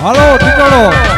હાલો ટીટોળો.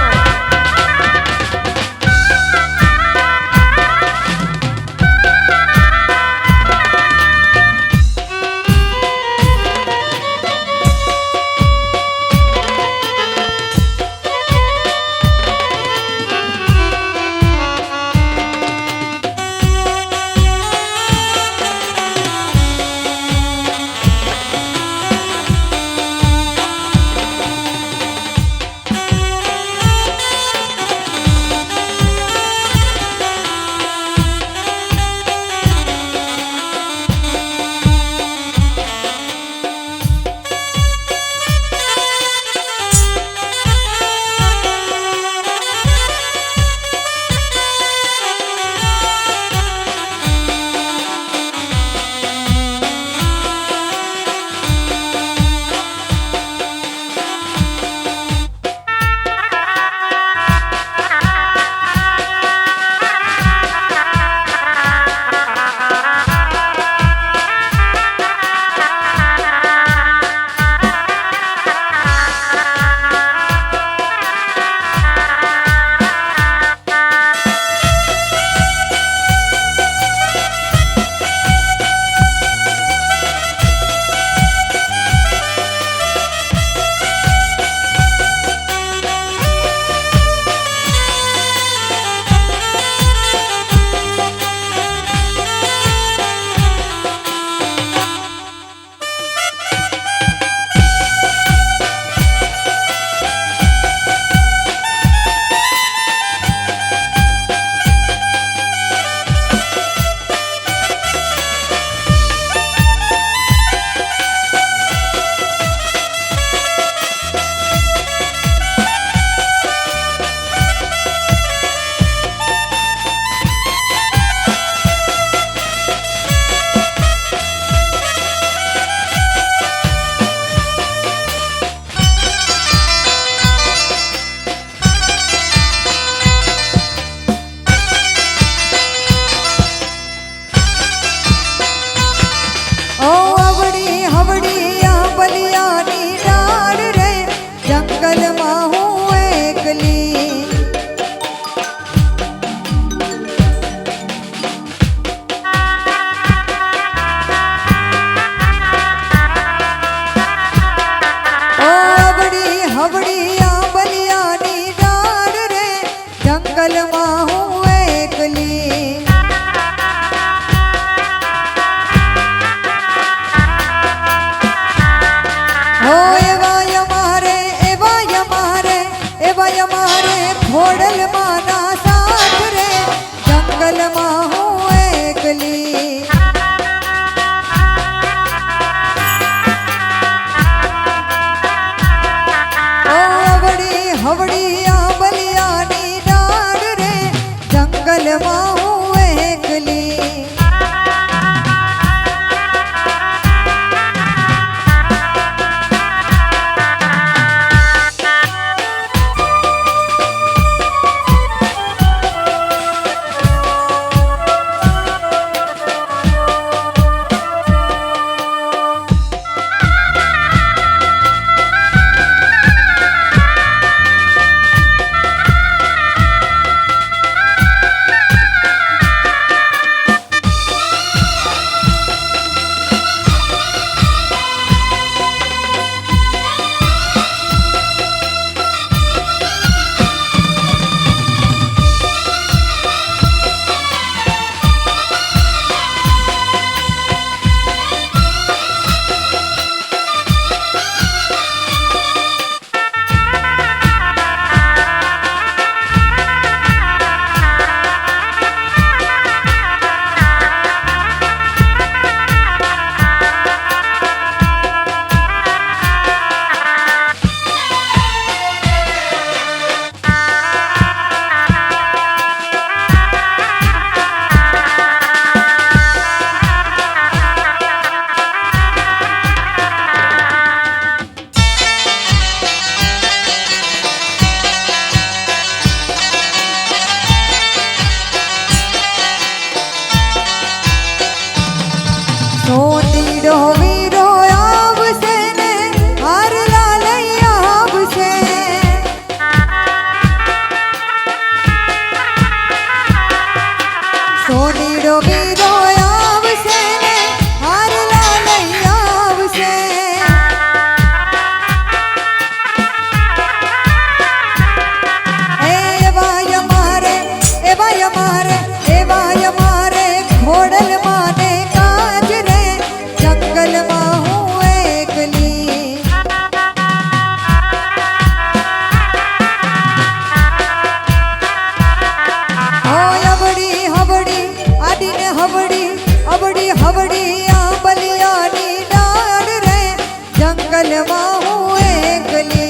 જંગલમાં હું એકલી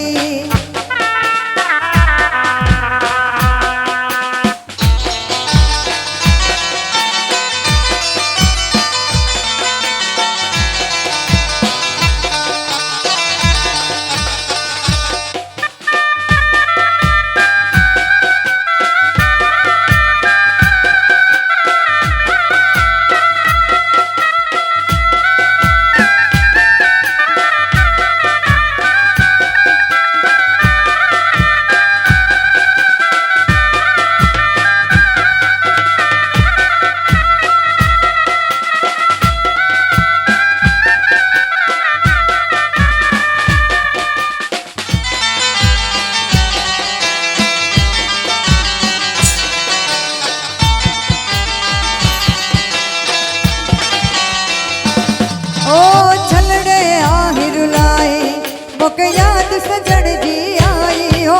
याद सजन जी आई हो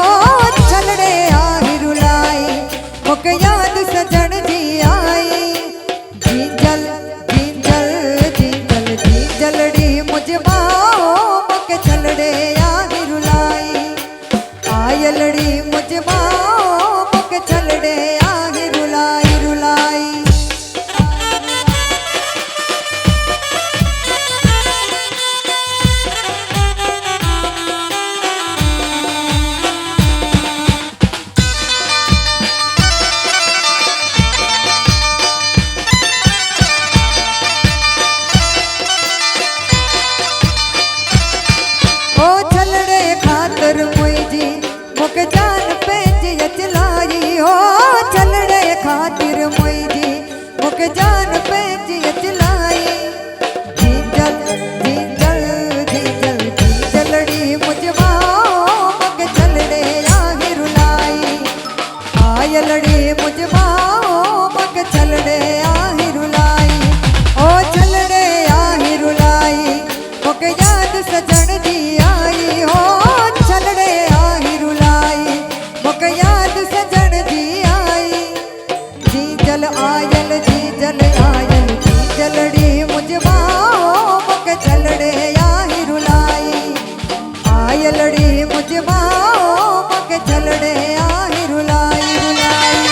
छलड़े आही रुलाई मुक याद सजन जी आई जींजल जींजल जींजल जींजलड़ी मुझ माओ मुक छलड़े आही रुलाई आयलड़ी मुझ माओ मुक छलड़े आही रुलाई रुलाई मुक जान पेंच यचलाई हो छलड़े खातिर मुझी मुक जान पेंच यचलाई जींजल जींजल जींजल जींजलड़ी मुझ माओ मुक छलड़े आही रुलाई आयलड़ी मुझ माओ मुक छलड़े आही रुलाई ओ छलड़े आही रुलाई मुक याद सजन जी आई हो छलड़े आही रुलाई मुक याद सजन जी आई जींजल आयल जींजल आयल जींजलड़ी मुझ माओ मुक छलड़े आही रुलाई आयलड़ी मुझ माओ मुक छलड़े आही रुलाई रुलाई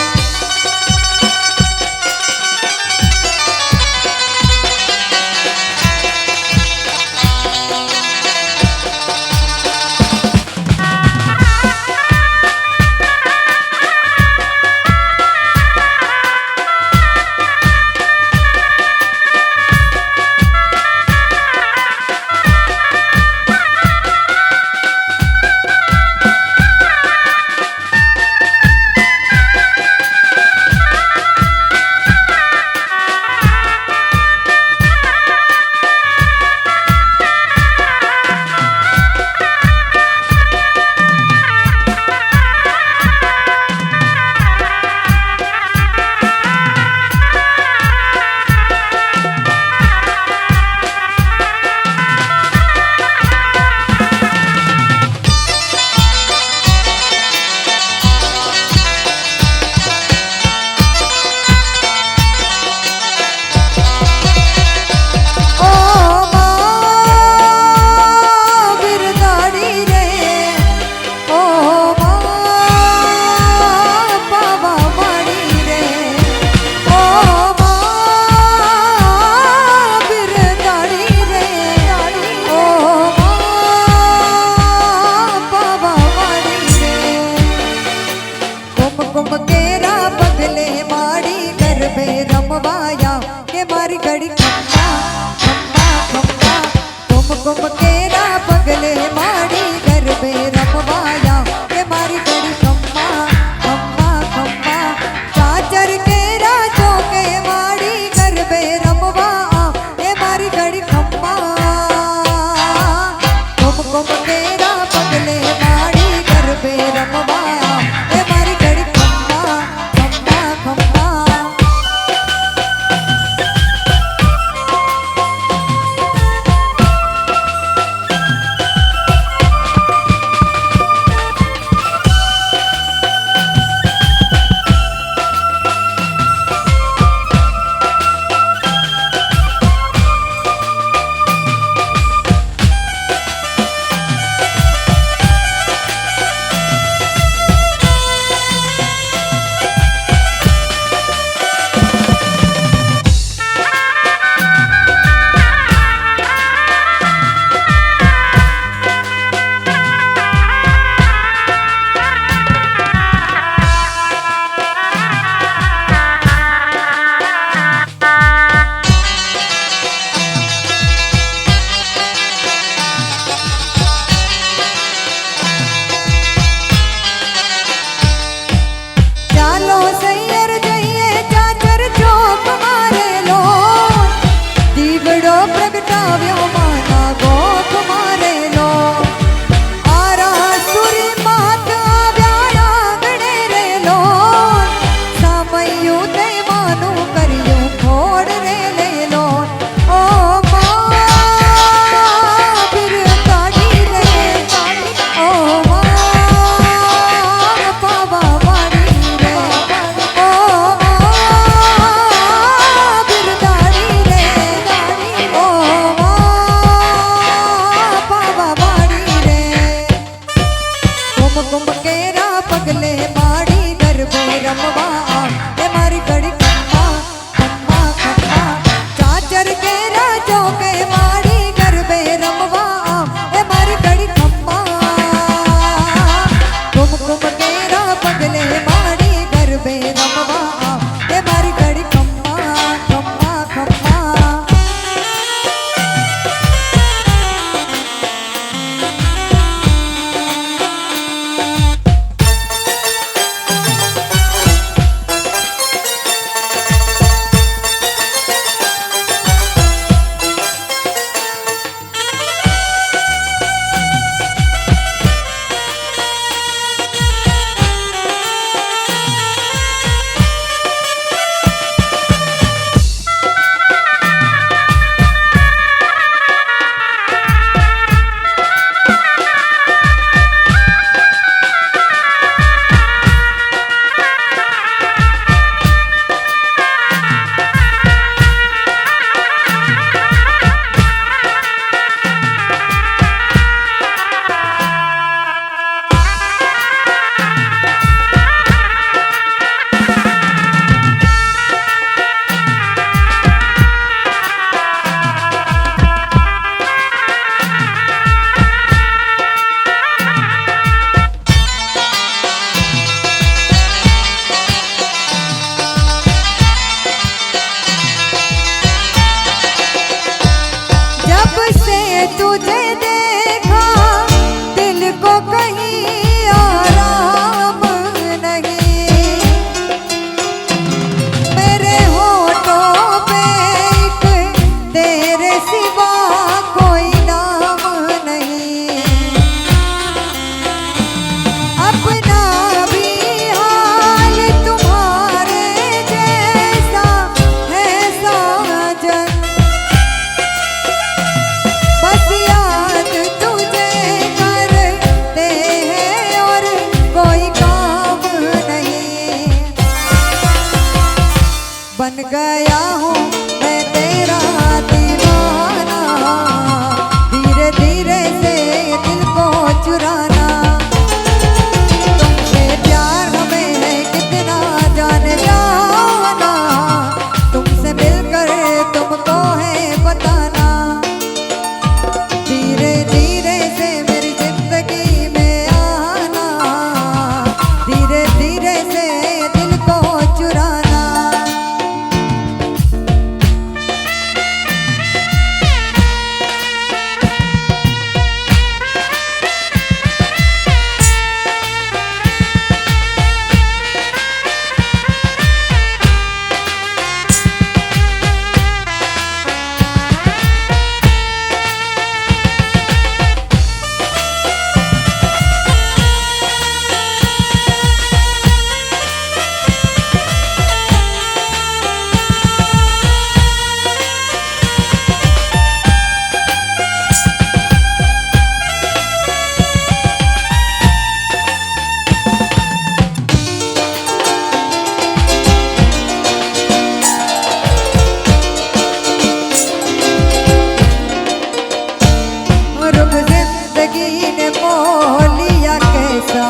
जिंदगी ने मोह लिया कैसा,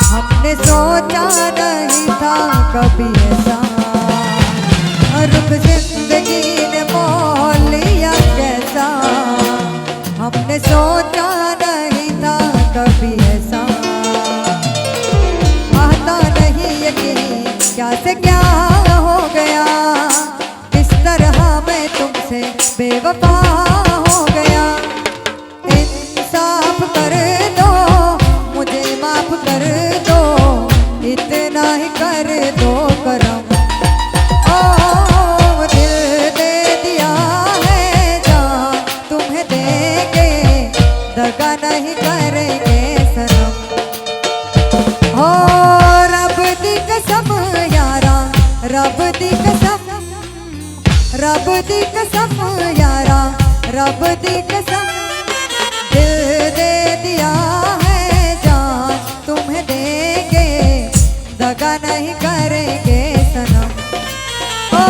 हमने सोचा नहीं था कभी ऐसा। रुख जिंदगी ने मोह लिया कैसा, हमने सोचा नहीं था कभी ऐसा। आता नहीं यकीन क्या से क्या हो गया, किस तरह मैं तुमसे बेवफा हो गया। इंसाफ कर दो, मुझे माफ कर दो, इतना ही कर दो करम। ओ दिल दे दिया है जान तुम्हें देंगे, दगा नहीं करेंगे सनम। हो रब दी कसम यारा, रब दी कसम, रब दी कसम यारा, रब दी कसम। दिल दे दिया है जान तुम्हें देंगे, दगा नहीं करेंगे सनम। ओ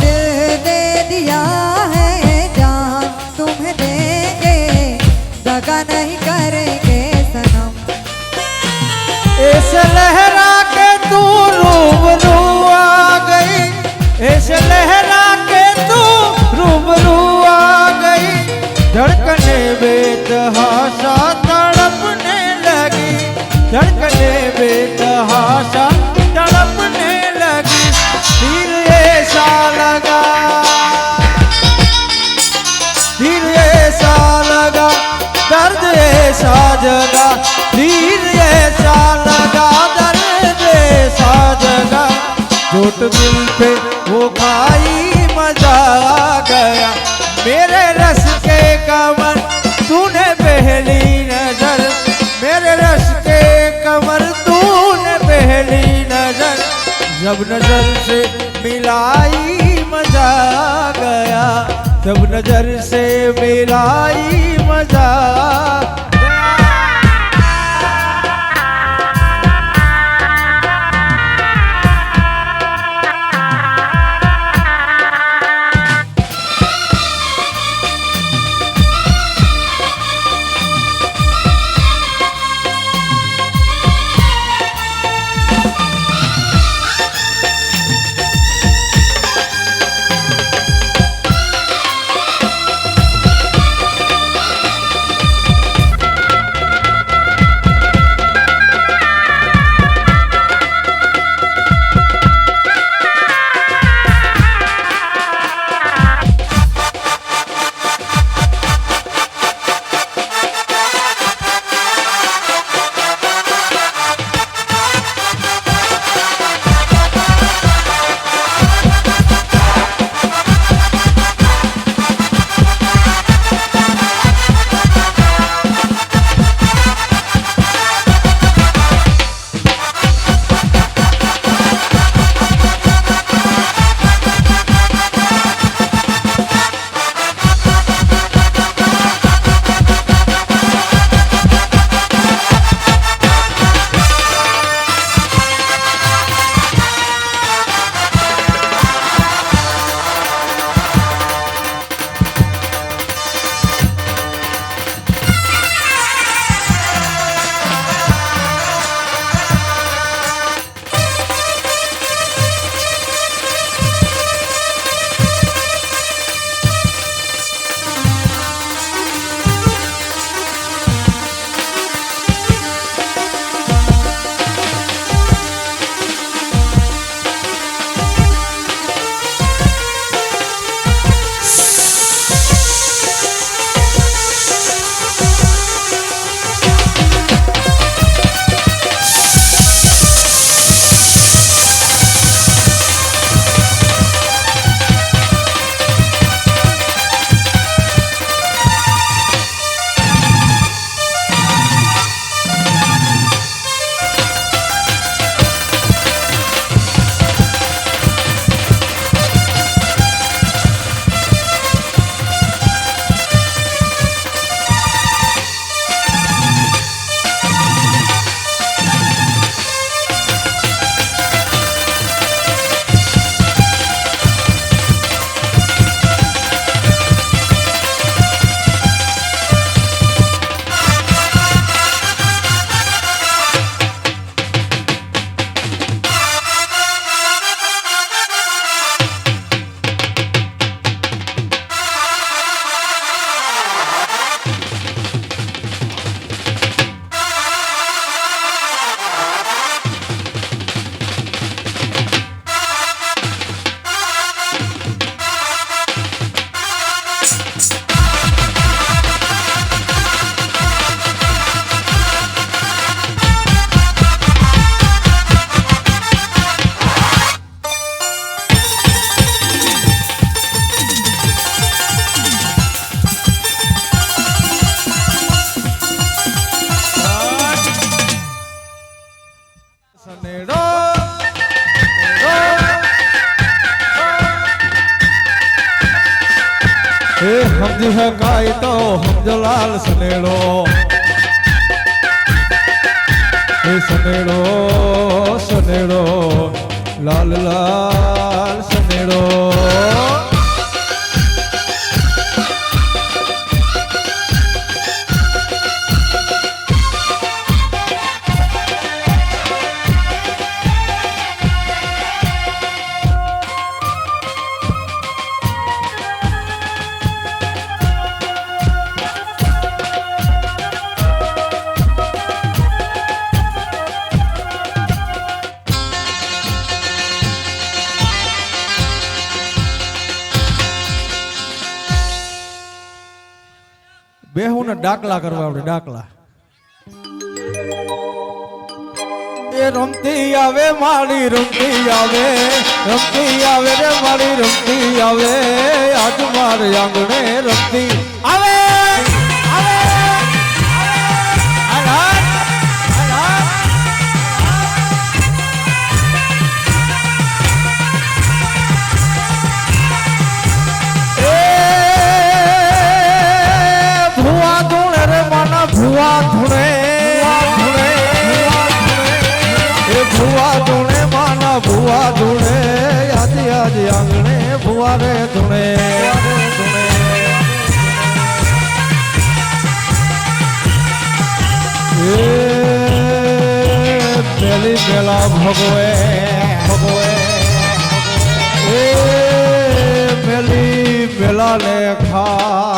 दिल दे दिया है जान तुम्हें देंगे, दगा नहीं करेंगे सनम। इस लहरा के तू रूबरू आ गई, इस लहरा के तू रूबरू आ गई। धड़कने बेतहाशा तड़पने लगी, धड़कने बेतहाशा तड़पने लगी। दिल ऐसा लगा, दिल ऐसा लगा, दर्द ऐसा जगा। दिल ऐसा लगा, दर्द ऐसा जगा। चोट दिल पे वो खाई मजा आ गया। मेरे रस के कमर तूने पहली नजर, मेरे रस के कमर तूने पहली नजर। जब नजर से मिलाई मजा आ गया, जब नजर से मिलाई मजा आ गया। સમજી શકાય તો સમજો લાલ સનેડો એ સનેડો સનેડો લાલ લાલ સનેડો બેહું ને ડાકલા કરવા આપણે ડાકલા એ રમતી આવે માળી રમતી આવે રે માળી રમતી આવે આજ મારે આંગણે રમતી આવે ભુવા ધૂણે એ ભુવા ધૂણે માના ભુવા ધૂણે આજે આજે આંગણે ભુવા રે ધૂણે પેલી પેલા ભગવે એ પેલી પેલા લેખા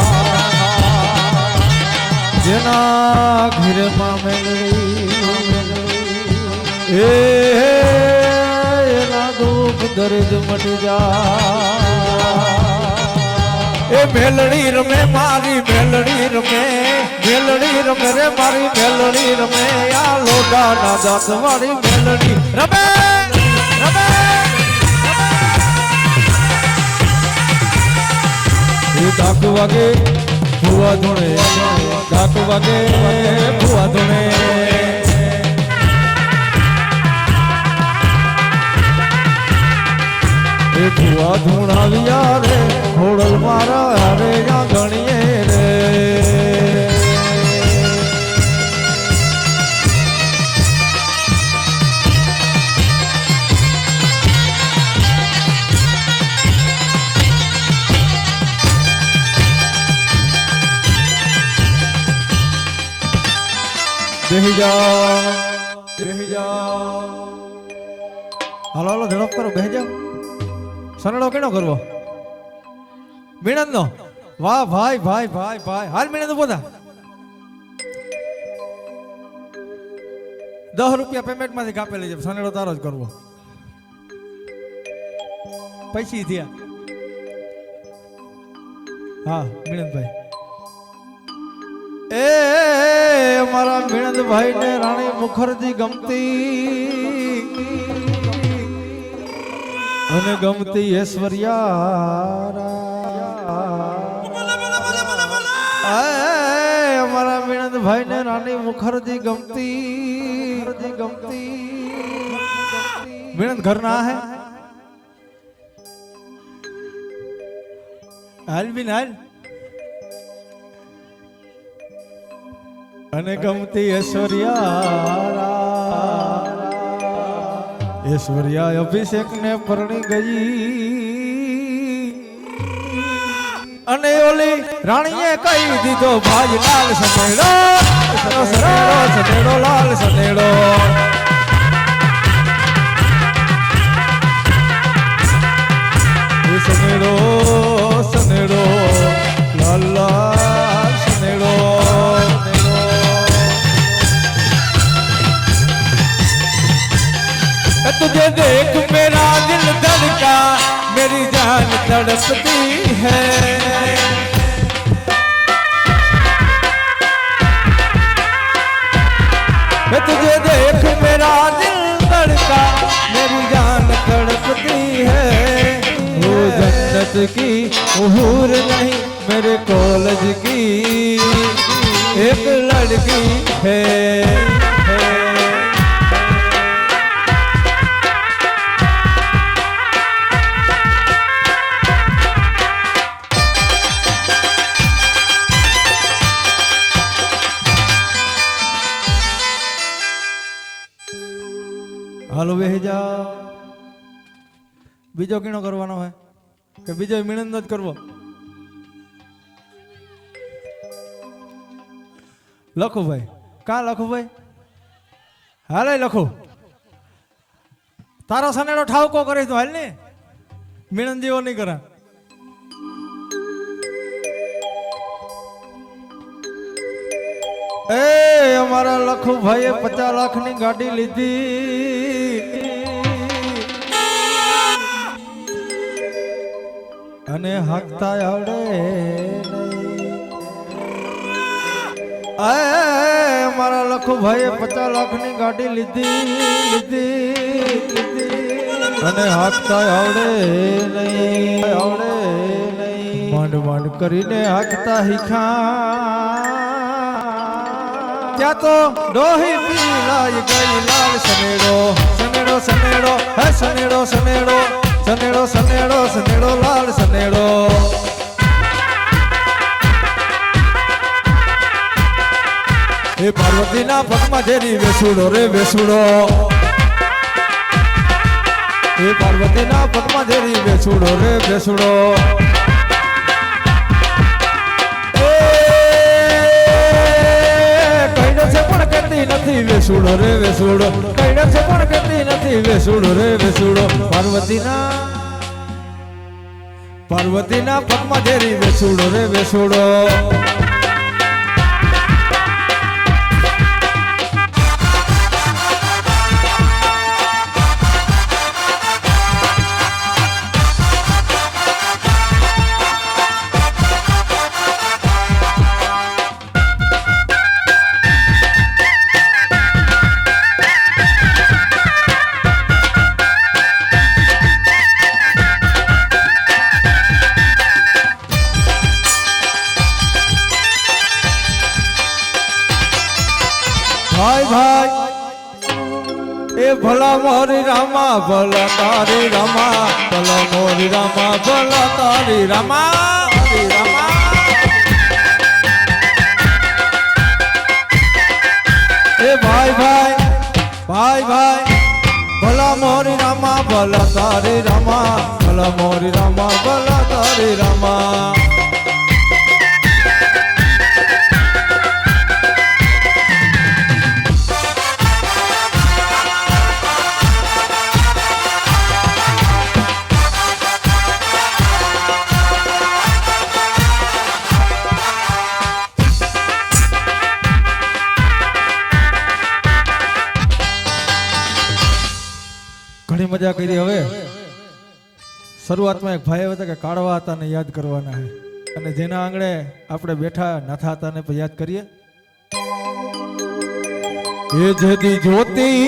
જેના ઘીરમાં મેળવી એના દુઃખ દર્દ મટી જા એ મેલડી રમે મારી મેલડી રમે રે મારી મેલડી રમે આ લોડાના દાંત વાળી મેલડી રમે એ ડાક વાગે ભુવા ધૂણે ડાક વાગે ભુવા ધૂણે એ ભુવા ધૂણાવ્યા રે ખોડલ મારા રે ગણીએ રે બેહી જાઓ હાલો હાલો ઝડપ કરો બેહી જાઓ સનડો કેનો કરવો મીણંદ નો વાહ ભાઈ ભાઈ ભાઈ ભાઈ હાલ મીણંદ બોધા 10 રૂપિયા પેમેન્ટ માંથી કાપે લઈ જાય સનડો તારો જ કરવો પૈસી થયા હા મીણંદભાઈ એ મારા મીણંદભાઈ ને રાણી મુખર્જી ગમતી અને ગમતી ઐશ્વર્યા અમારા મીણંદભાઈ ને રાણી મુખર્જી ગમતી મીણંદ ઘર ના હે હાલ બિન હાલ અને ગમતી ઐશ્વર્યા અભિષેક ને પરણી ગઈ અને ઓલી રાણીએ કહી દીધો ભાઈ લાલ સનેડો લાલ સનેડો સનેડો લાલ લાલ સનેડો तुझे देख मेरा दिल धड़का मेरी जान तड़पती है तुझे देख मेरा दिल धड़का मेरी जान तड़पती है वो जन्नत की हूर नहीं मेरे कॉलेज की एक लड़की है હાલો બેહી જાઓ. બીજો કીણો કરવાનો હોય કે બીજો મિણંદ જ કરવો? લખો ભાઈ, કા લખો ભાઈ? હાલે લખો. તારો સનેડો ઠાવકો કરીશ તો હાલ ને, મિણંદ જેવો નહીં કરા. એ અમારા લખુભાઈએ 50 લાખની ગાડી લીધી અને હાંકતા આવડે નહીં. અમારા લખુભાઈએ 50 લાખની ગાડી લીધી અને હાંકતા આવડે નહીં. માંડ માંડ કરીને હાંકતા શીખા ત્યાં તો ડોહી પીલાઈ ગઈ લાલ. સનેડો સનેડો સનેડો હે સનેડો સનેડો સનેડો સનેડો સનેડો લાલ સનેડો. એ પાર્વતીના પગમાં જેરી વેસુડો રે વેસુડો. એ પાર્વતીના પગમાં જેરી વેસુડો રે વેસુડો. નથી વેસુડો રે વેસુડો. કઈડર છે પણ કહેતી નથી વેસુડો રે વેસુડો. પાર્વતીના પગમાં જેરી વેસુડો રે વેસુડો. ભાઈ ભાઈ એ ભલા મોરી રામા ભલા તારી રામા. ભલા મોરી રામા ભલા તારી રામા. એ ભાઈ ભાઈ ભલા મોરી રામા ભલા તારી રામા. ભલા મોરી રામા ભલા તારી રામા. ઘણી મજા કરી. હવે શરૂઆતમાં એક ભાઈ હતા કે કાળવા હતા ને યાદ કરવાના છે, અને જેના આંગણે આપણે બેઠા નાથા હતા ને યાદ કરીએ. એ જેદી જોતી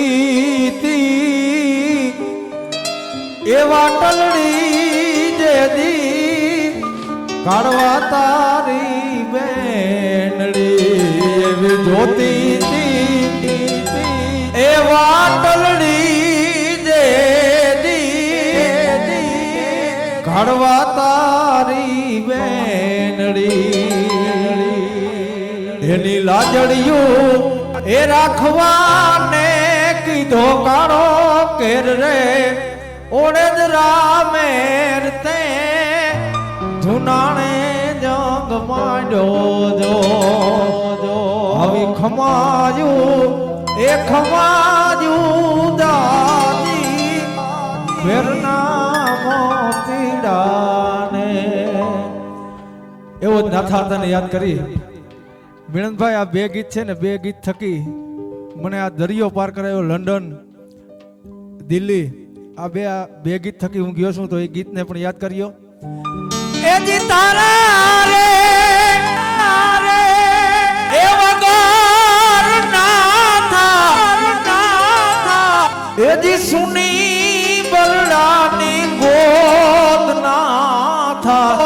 એ વાટલડી જેદી કાળવા તારી બેનડી. એવી જોતી એ વાટલડી કાળવા તારી બેનડી. એની લાજડિયું એ રાખવાને કીધો કાળો કેર રે. ઓળે જ રામેર તે જુનાણે જંગ માંડ્યો જો. આવી ખમાયું એ ખમાયું દાદી ફેરના મોતીડાને. એવો નાથા તને યાદ કરી. મિણંદભાઈ આ બે ગીત છે ને, બે ગીત થકી મને આ દરિયો પાર કરાયો, લંડન દિલ્હી. આ બે ગીત થકી હું ગયો છું, તો એ ગીતને પણ યાદ કર્યો. એ જી તારા રે એ વગર નાથા એ જી સુની બરડાની ગોદ નાથા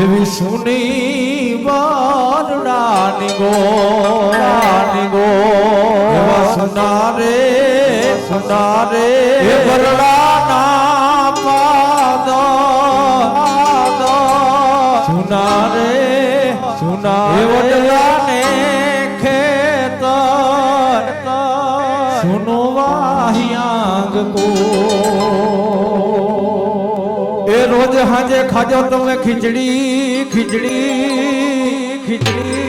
એવી સુની બરડાની ગોદ એવા સુનારે એ બરડાના પાદ સુનારે એ વડલાને ખેતર સુનવા को ए रोज हाजे खाजो તમે ખીચડી ખીચડી ખીચડી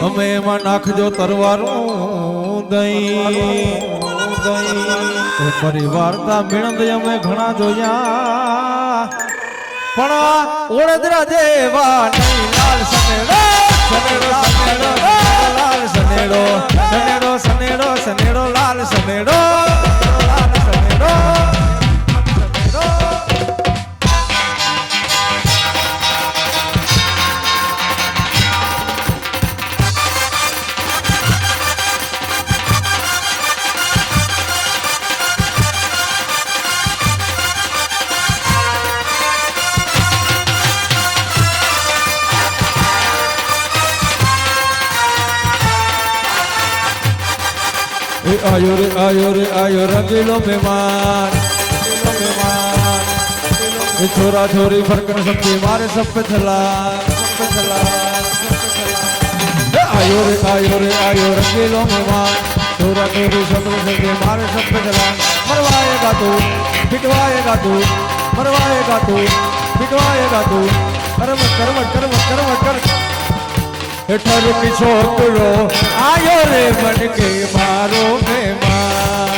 અમે એમાં નાખજો તરવારું દહીં દહીં પરિવારતા મિણંદ અમે ઘણા જોયા પણ ઓળદરા જેવા નહીં લાલ સનેડો સનેડો સનેડો લાલ સનેડો સનેડો સનેડો સનેડો લાલ સનેડો લાલ સનેડો आयो रंगीलो मेहमान छोरा छोरी फरकन सबके मारे सब पे चला आयो रंगीलो मेहमान छोरा छोरी सबके मारे सब पे चला मरवाएगा तू पिटवाएगा तू मरवाएगा तू पिटवाएगा तू कर ठर की छोकरो आयो रे बन के मारो मेहमान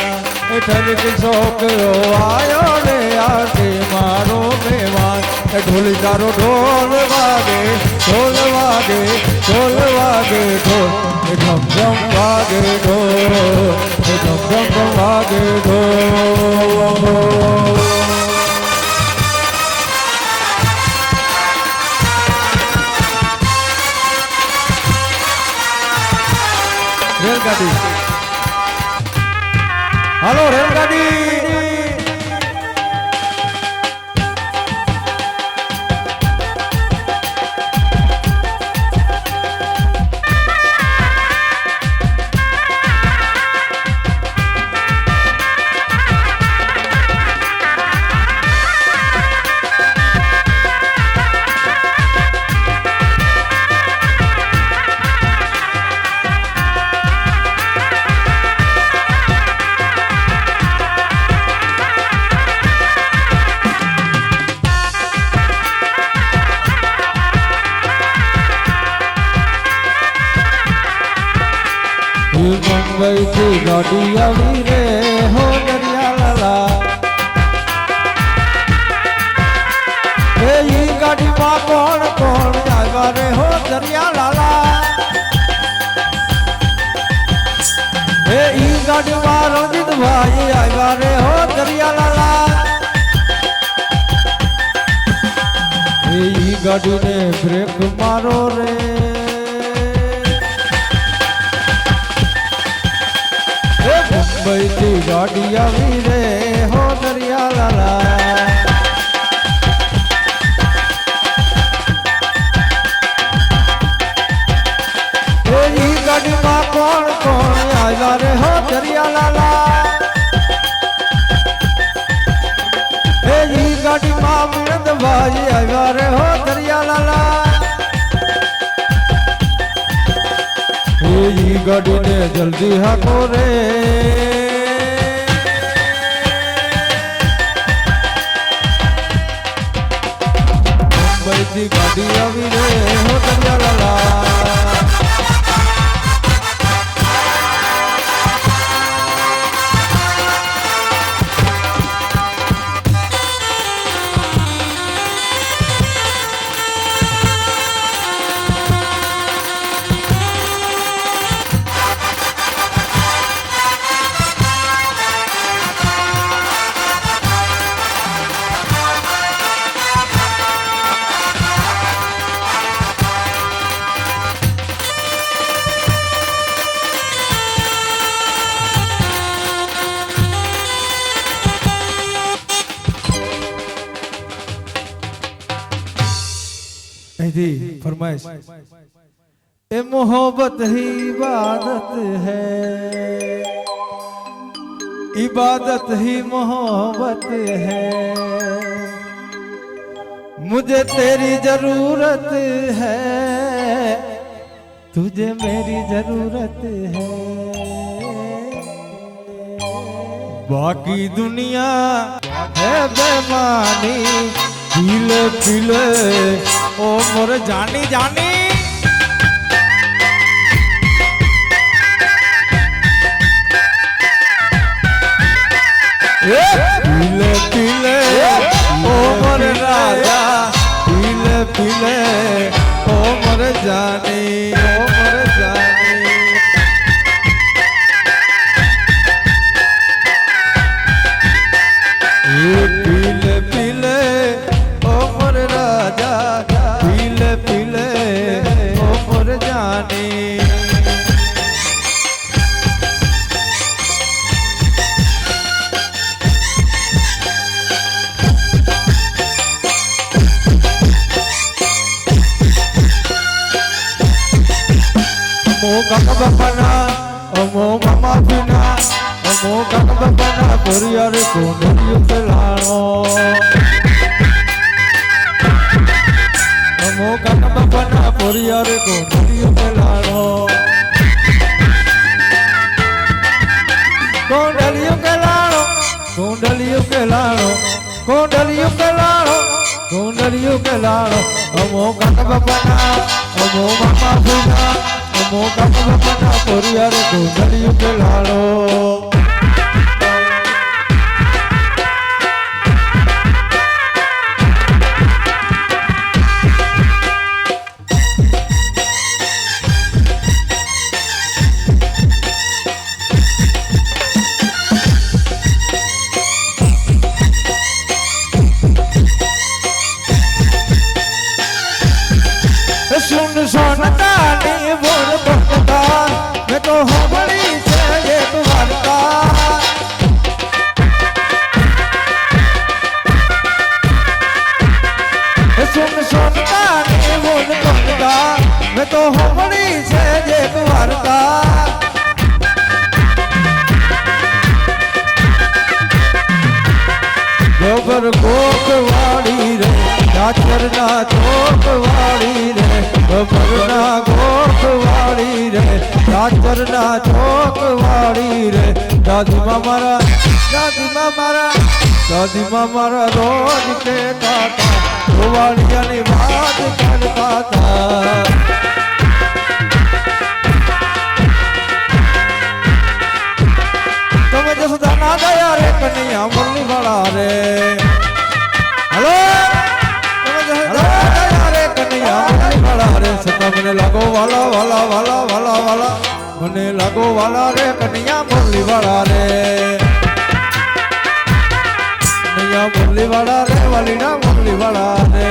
ठर की छोकरो आयो रे आके मारो मेहमान ढोल तारो ढोल वागे ढोल वागे ढोल वागे ढोल ढम ढम वागे ढोल ढम ढम वागे ढोल रेलगाड़ी हेलो रेलगाड़ी मुंबई की गाड़ी आई रे हो दरिया लाला ये गाड़ी में कौन कौन आवा रे हो दरिया लाला ये गाड़ी में रंजित भाई आवा रे हो दरिया लाला ये गाड़ी ने ब्रेक मारो रे मुंबई की गाड़ी आई रे हो दरिया लाला गाड़ी में कौन कौन आया रे हो दरिया लाला गाड़ी में मिणंद भाई आया रे हो दरिया लाला गाड़ी ने जल्दी हाको रे मुंबई की गाड़ी आई रे हो दरिया लाला फरमाइश ए मोहब्बत ही इबादत है, इबादत ही मोहब्बत है। मुझे तेरी जरूरत है, तुझे मेरी जरूरत है। बाकी दुनिया है बेमानी पीले पीले ओ मोर जानी जानी पीले पीले ओ मोर राजा पीले पीले ओ मोर जानी ओ मोर जानी पीले पीले ओ मोर राजा पीले पीले ओ मोर जानी मो काका बपना ओ मो मामा बिना ओ मो काका बपना परियार को नरियो लाणो ओ मो काका बपना परियार को नरियो लाणो कोंडलियो के लाणो कोंडलियो के लाणो कोंडलियो के लाणो कोंडलियो के लाणो ओ मो काका बपना ओ मो मामा बिना मोका बपना परियार को नलियो के लाड़ो सुन सोनता नी बोल भक्ता मैं तो हो बड़ी से ये तुम्हारा सुन सोनता नी बोल भक्ता मैं तो हो बड़ी से ये तुम्हारा गोबर गोप वाली रे चाचर ना चौक वाली रे गोबर ना गोप वाली रे चाचर ना चौक वाली रे दादी मारा रोज के ताता वालिया ने बात करता था તમે જસુદા ના ગયા રે કન્યા મુરલી વાળા રે હેલો તમે જસુદા ના ગયા રે કન્યા મુરલી વાળા રે સતા મને લાગો વાલા વાલા વાલા વાલા વાલા મને લાગો વાલા રે કન્યા મુરલી વાળા રે કન્યા મુરલી વાળા રે વાલીના મુરલી વાળા રે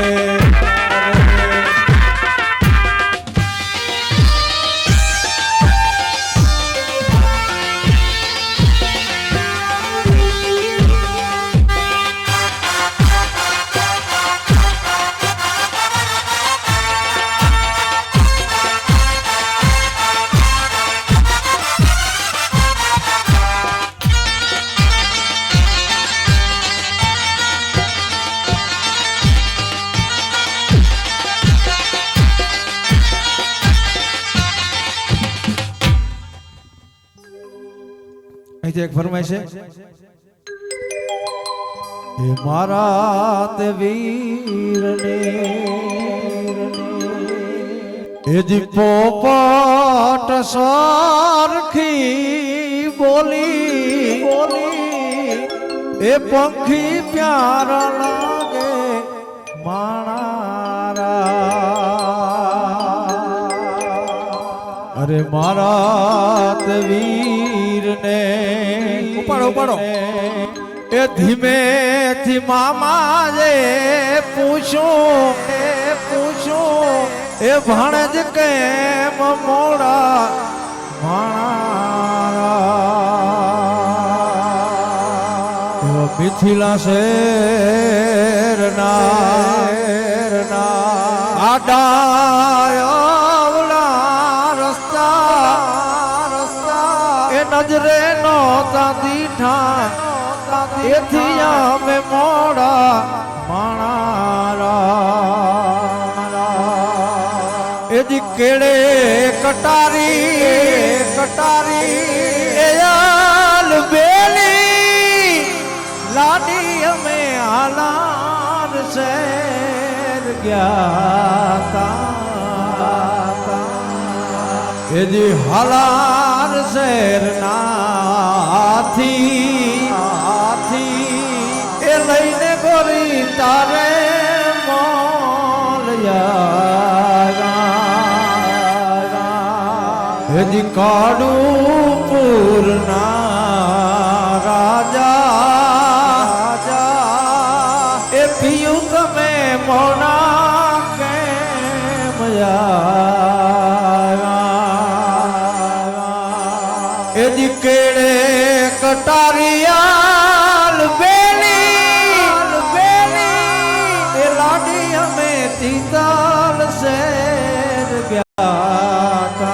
एक फरमाइश है मारा ते वीर ने जी पोपट सारखी बोली ए पंखी प्यारा लागे माणारा अरे मारा ते वीर ने उपाड़ो ए धीमे थी मामा जे पूछो ए भाणज के मोड़ा माणारा मिथिला शेरना आडाया रस्ता ए नजरे नौता दीठा एथिया में मोड़ा माणारा ए जी केड़े कटारी एयाल बेली ગયા તા એ જી હાલાર શેરના હાથી એ લઈને ગોરી તારે હજી કાડું પૂરના રાજા એ પિયું તમે મોના કેમ એ જી કેળે કટારિયાલ બેલી એ લાડી અમે તીતાલ શેર ગયા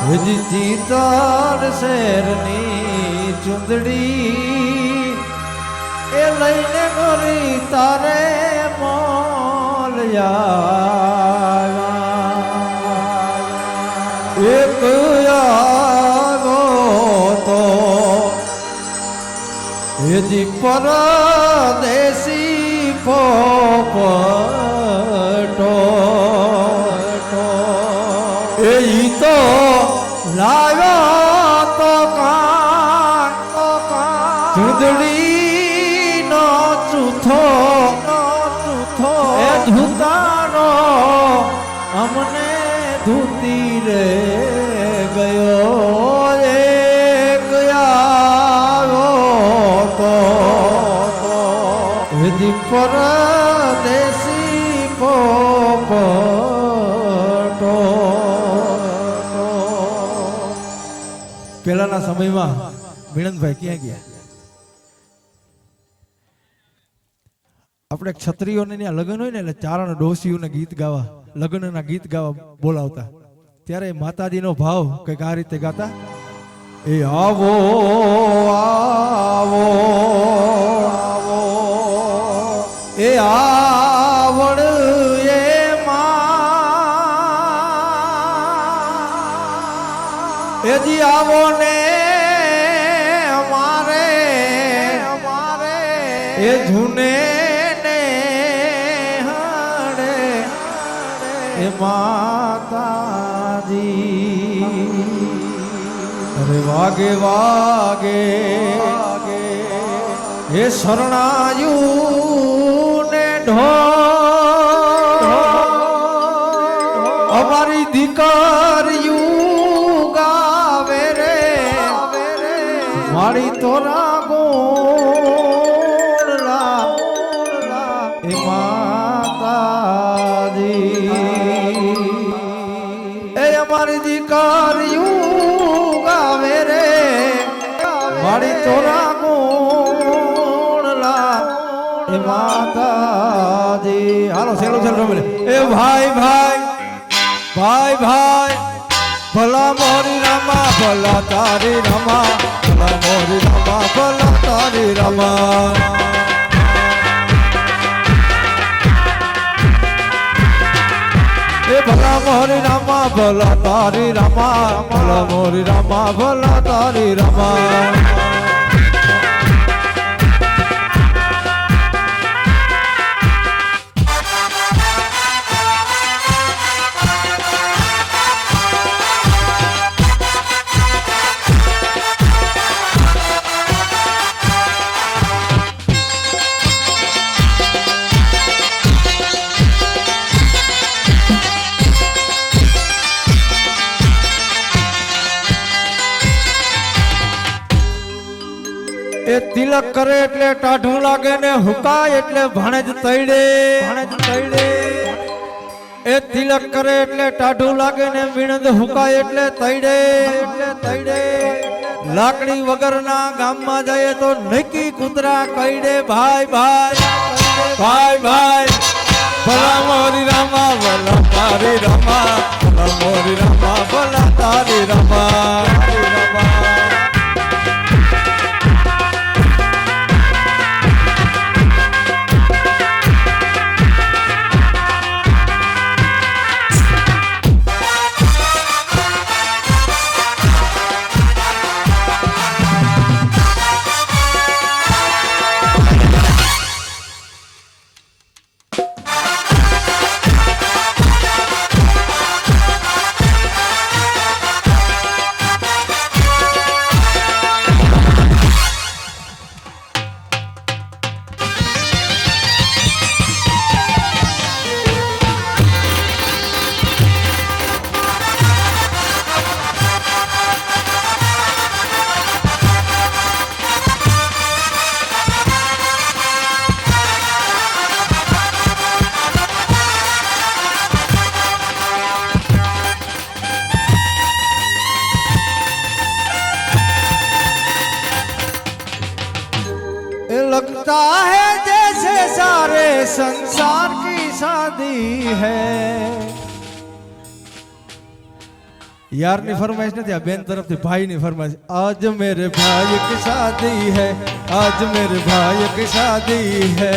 હજી તીતાલ શેરની ચુંદડી એ લઈને ગોરી તારે મોલયા એક આવો તો હજી પરદેશી પોપટો એ તો લાવ્યો તો ચૂંદડી નો ચૂથો એ ધૂતાનો અમને ધૂતી રે ગયો એક આવ્યો તો હજી પરદેશી પોપટો પહેલાના સમયમાં મિલનભાઈ ક્યાં ગયા આપણે ક્ષત્રિયોને ત્યાં લગ્ન હોય ને એટલે ચારણ ડોસીઓને ગીત ગાવા લગ્નના ગીત ગાવા બોલાવતા ત્યારે માતાજીનો ભાવ કંઈક આ રીતે ગાતા એ આવો આવો આવો એ આવડ એ માં એ જી આવો ને અમારે એ જૂને માતાજી અરે વાગે વાગે હે શરણાયું ને ઢોલ અમારી દીકરીયું ગાવે રે મારી તોરા ગોળલા એ માતાજી મારી દીકરીયું ગાવે રે મારી તોરા ગુણલા એ માતાજી હાલો સેલો સેલો રમે એ ભાઈ ભાઈ ભાઈ ભાઈ ભલા મોરી રમા ભલા તારી રમા ભલા મોરી રમા ભલા તારી રમા એ ભલા મોરી રામા ભલા તારી રામા ભલા મોરી રામા ભલા તારી રામા એ તિલક કરે એટલે ટાઢું લાગે ને હુકાય એટલે ભાણેજ તૈડે એ તિલક કરે એટલે ટાઢું લાગે ને વિણદ હુકાય એટલે તૈડે લાકડી વગરના ગામમાં જાય તો નકી કૂતરા કઈડે ભાઈ ભાઈ ભાઈ ભાઈ ભલા મોરી રામા ભલા તારી રામા ભલા મોરી રામા ભલા તારી રામા शादी है। यार ની ફરમાઈશ નથી, આ બેન તરફથી ભાઈ ની ફરમાઈશ। आज मेरे भाई की शादी है, आज मेरे भाई की शादी है।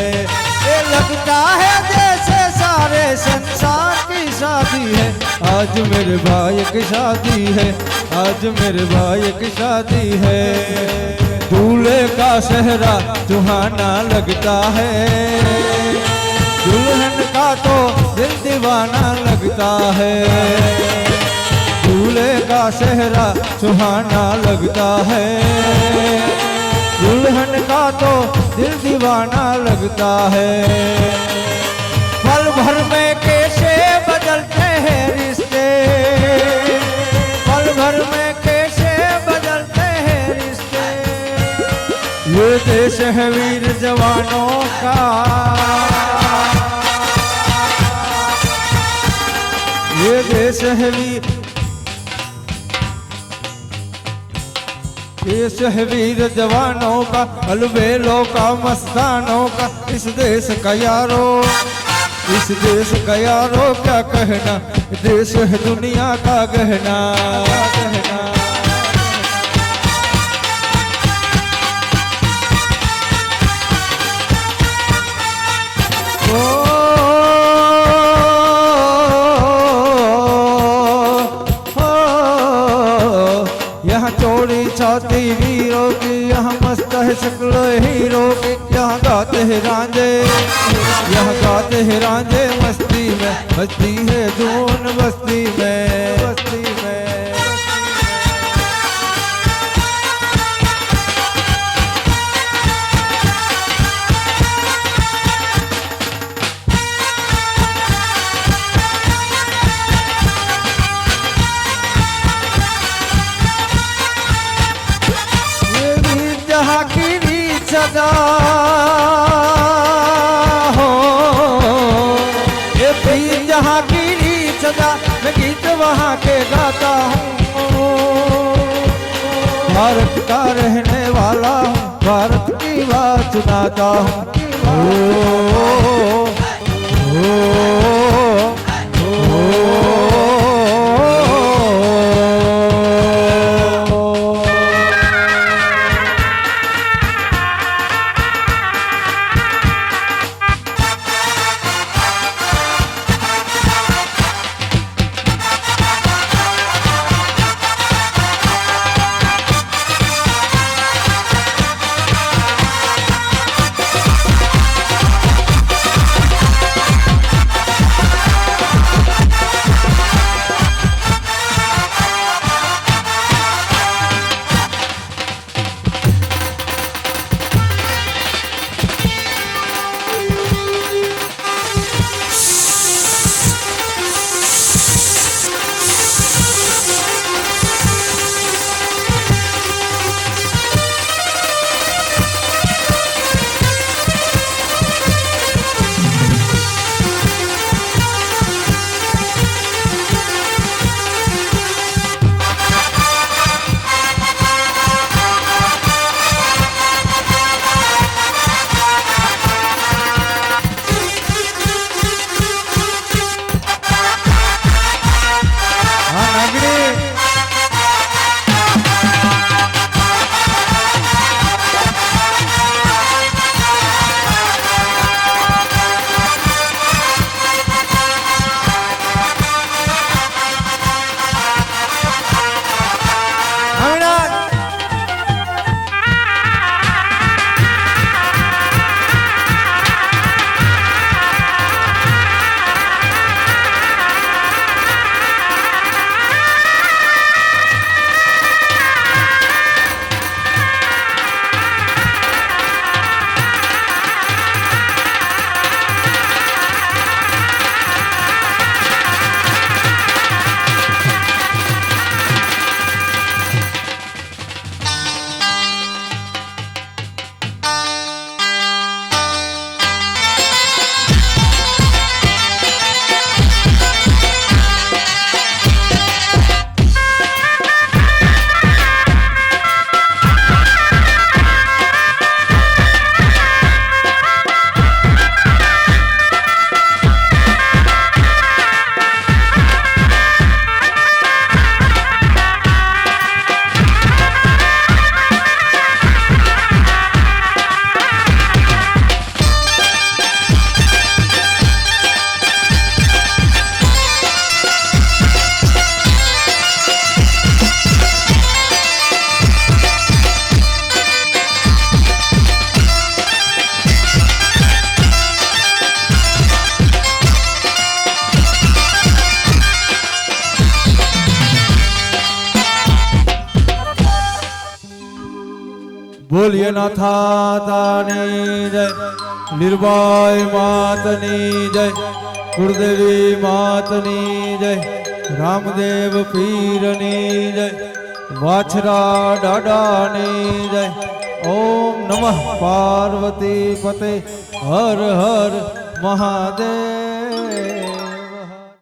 ये लगता है जैसे सारे संसार की शादी है। आज मेरे भाई की शादी है, आज मेरे भाई की शादी है। दूल्हे का सेहरा सुहाना लगता है, दुल्हन का तो दिल दीवाना लगता है। दूल्हे का सेहरा सुहाना लगता है, दुल्हन का तो दिल दीवाना लगता है। पल भर में कैसे बदलते हैं रिश्ते, पल भर में कैसे बदलते हैं रिश्ते। ये देश है वीर जवानों का, ये देश है वीर, देश है वीर जवानों का, अलबेलों का मस्तानों का। इस देश का यारो, इस देश का यारो क्या कहना, देश है दुनिया का गहना। यहाँ चोरी छाती वीरों की, यहाँ मस्त है शक्ल हीरो की। यहाँ गाते हैं रांझे, यहाँ गाते हैं रांझे मस्ती में, बस्ती है धून बस्ती में, बस्ती में। जहाँ की रीत सदा हो, ये पीर जहाँ की रीत सदा, मैं गीत वहाँ के गाता हूँ। भारत का रहने वाला हूँ, भारत की बात सुनाता हूँ। બોલીએ નાથાની જય, લીરબાઈ માતની જય, કુળદેવી માતની જય, રામદેવ પીરની જય, વાછરા દાદાની જય. ઓમ નમઃ પાર્વતી પતે હર હર મહાદેવ.